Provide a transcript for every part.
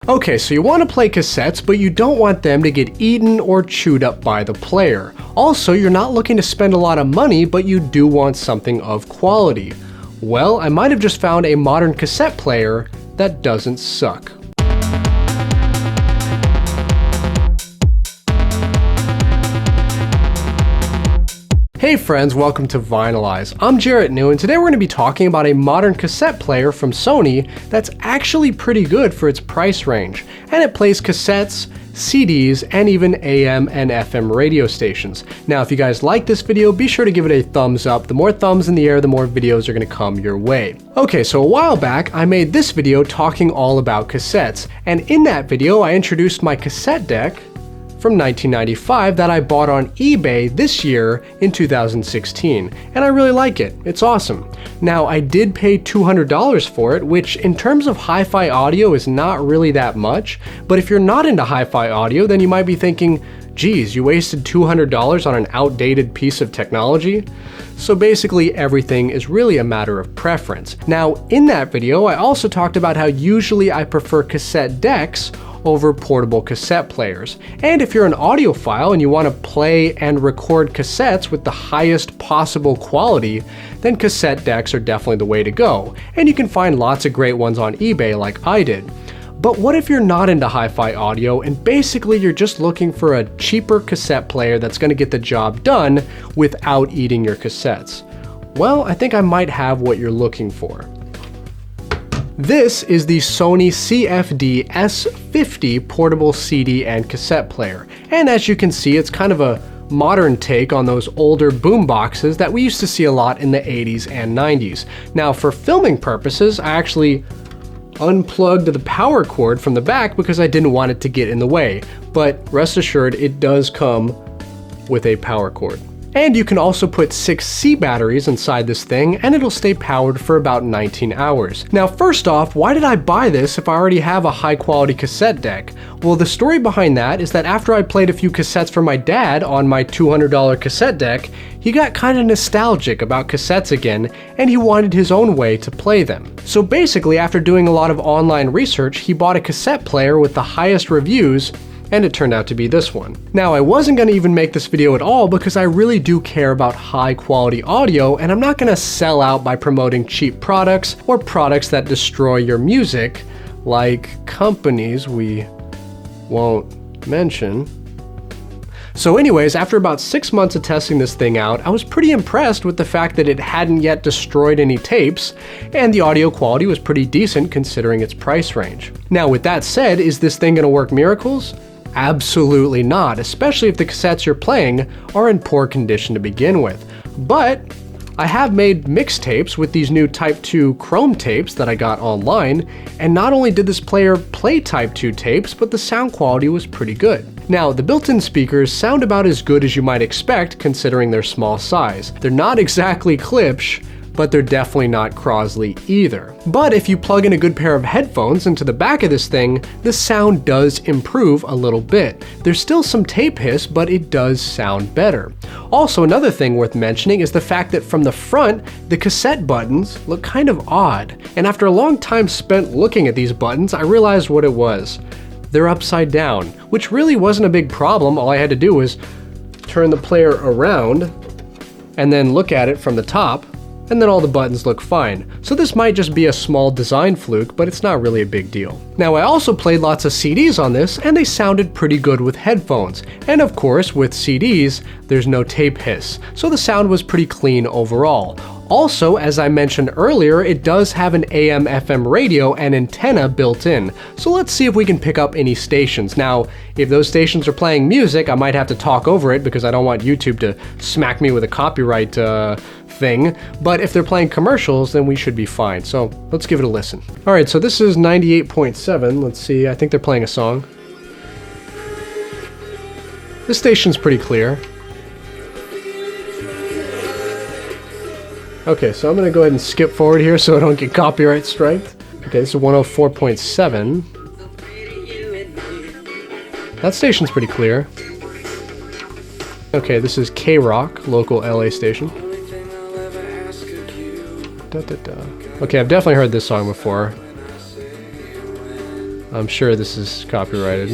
Okay, so you want to play cassettes, but you don't want them to get eaten or chewed up by the player. Also, you're not looking to spend a lot of money, but you do want something of quality. Well, I might have just found a modern cassette player that doesn't suck. Hey friends, welcome to Eyezz. I'm Jarrett New, and today we're going to be talking about a modern cassette player from Sony that's actually pretty good for its price range, and it plays cassettes, CDs, and even AM and FM radio stations. Now, if you guys like this video, be sure to give it a thumbs up. The more thumbs in the air, the more videos are going to come your way. Okay, so a while back, I made this video talking all about cassettes, and in that video, I introduced my cassette deck from 1995 that I bought on eBay this year in 2016, and I really like it. It's awesome. Now, I did pay $200 for it, which in terms of hi-fi audio is not really that much, but if you're not into hi-fi audio, then you might be thinking, geez, you wasted $200 on an outdated piece of technology? So basically everything is really a matter of preference. Now, in that video, I also talked about how usually I prefer cassette decks over portable cassette players. And if you're an audiophile and you want to play and record cassettes with the highest possible quality, then cassette decks are definitely the way to go. And you can find lots of great ones on eBay like I did. But what if you're not into hi-fi audio and basically you're just looking for a cheaper cassette player that's going to get the job done without eating your cassettes? Well, I think I might have what you're looking for. This is the Sony CFD S50 portable CD and cassette player, and as you can see, it's kind of a modern take on those older boom boxes that we used to see a lot in the 80s and 90s. Now, for filming purposes, I actually unplugged the power cord from the back because I didn't want it to get in the way, but rest assured it does come with a power cord. And you can also put 6 C batteries inside this thing and it'll stay powered for about 19 hours. Now, first off, why did I buy this if I already have a high quality cassette deck? Well, the story behind that is that after I played a few cassettes for my dad on my $200 cassette deck, he got kind of nostalgic about cassettes again and he wanted his own way to play them. So basically, after doing a lot of online research, he bought a cassette player with the highest reviews, and it turned out to be this one. Now, I wasn't going to even make this video at all because I really do care about high quality audio, and I'm not going to sell out by promoting cheap products or products that destroy your music, like companies we won't mention. So anyways, after about 6 months of testing this thing out, I was pretty impressed with the fact that it hadn't yet destroyed any tapes, and the audio quality was pretty decent considering its price range. Now, with that said, is this thing going to work miracles? Absolutely not, especially if the cassettes you're playing are in poor condition to begin with. But I have made mixtapes with these new Type 2 Chrome tapes that I got online, and not only did this player play Type 2 tapes, but the sound quality was pretty good. Now, the built-in speakers sound about as good as you might expect considering their small size. They're not exactly Klipsch, but they're definitely not Crosley either. But if you plug in a good pair of headphones into the back of this thing, the sound does improve a little bit. There's still some tape hiss, but it does sound better. Also, another thing worth mentioning is the fact that from the front, the cassette buttons look kind of odd. And after a long time spent looking at these buttons, I realized what it was. They're upside down, which really wasn't a big problem. All I had to do was turn the player around and then look at it from the top, and then all the buttons look fine. So this might just be a small design fluke, but it's not really a big deal. Now, I also played lots of CDs on this, and they sounded pretty good with headphones. And of course, with CDs, there's no tape hiss, so the sound was pretty clean overall. Also, as I mentioned earlier, it does have an AM/FM radio and antenna built in. So let's see if we can pick up any stations. Now, if those stations are playing music, I might have to talk over it because I don't want YouTube to smack me with a copyright thing. But if they're playing commercials, then we should be fine. So let's give it a listen. All right, so this is 98.7. Let's see, I think they're playing a song. This station's pretty clear. Okay, so I'm going to go ahead and skip forward here so I don't get copyright striked. Okay, this is 104.7. That station's pretty clear. Okay, this is K-Rock, local LA station. Okay, I've definitely heard this song before. I'm sure this is copyrighted.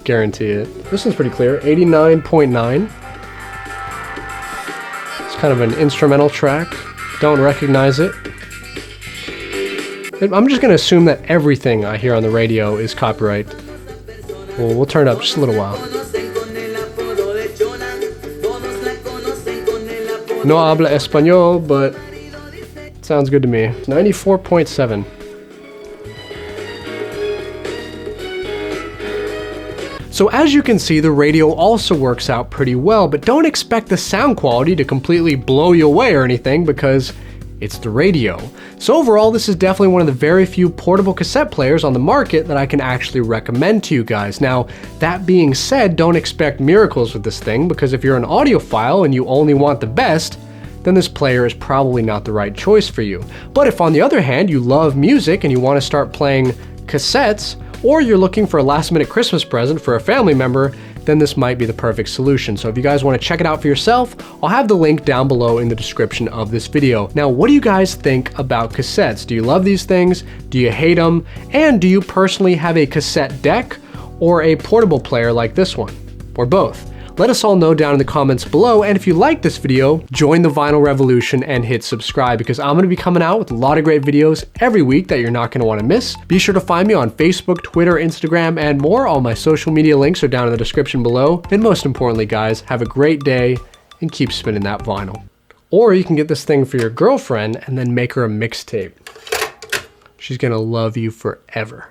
Guarantee it. This one's pretty clear. 89.9. It's kind of an instrumental track. Don't recognize it. I'm just going to assume that everything I hear on the radio is copyright. Well, we'll turn it up just a little while. No habla español, but it sounds good to me. 94.7. So as you can see, the radio also works out pretty well, but don't expect the sound quality to completely blow you away or anything because it's the radio. So overall, this is definitely one of the very few portable cassette players on the market that I can actually recommend to you guys. Now, that being said, don't expect miracles with this thing, because if you're an audiophile and you only want the best, then this player is probably not the right choice for you. But if on the other hand, you love music and you want to start playing cassettes, or you're looking for a last-minute Christmas present for a family member, then this might be the perfect solution. So if you guys want to check it out for yourself, I'll have the link down below in the description of this video. Now, what do you guys think about cassettes? Do you love these things? Do you hate them? And do you personally have a cassette deck or a portable player like this one? Or both? Let us all know down in the comments below, and if you like this video, join the vinyl revolution and hit subscribe, because I'm going to be coming out with a lot of great videos every week that you're not going to want to miss. Be sure to find me on Facebook, Twitter, Instagram, and more. All my social media links are down in the description below. And most importantly, guys, have a great day and keep spinning that vinyl. Or you can get this thing for your girlfriend and then make her a mixtape. She's going to love you forever.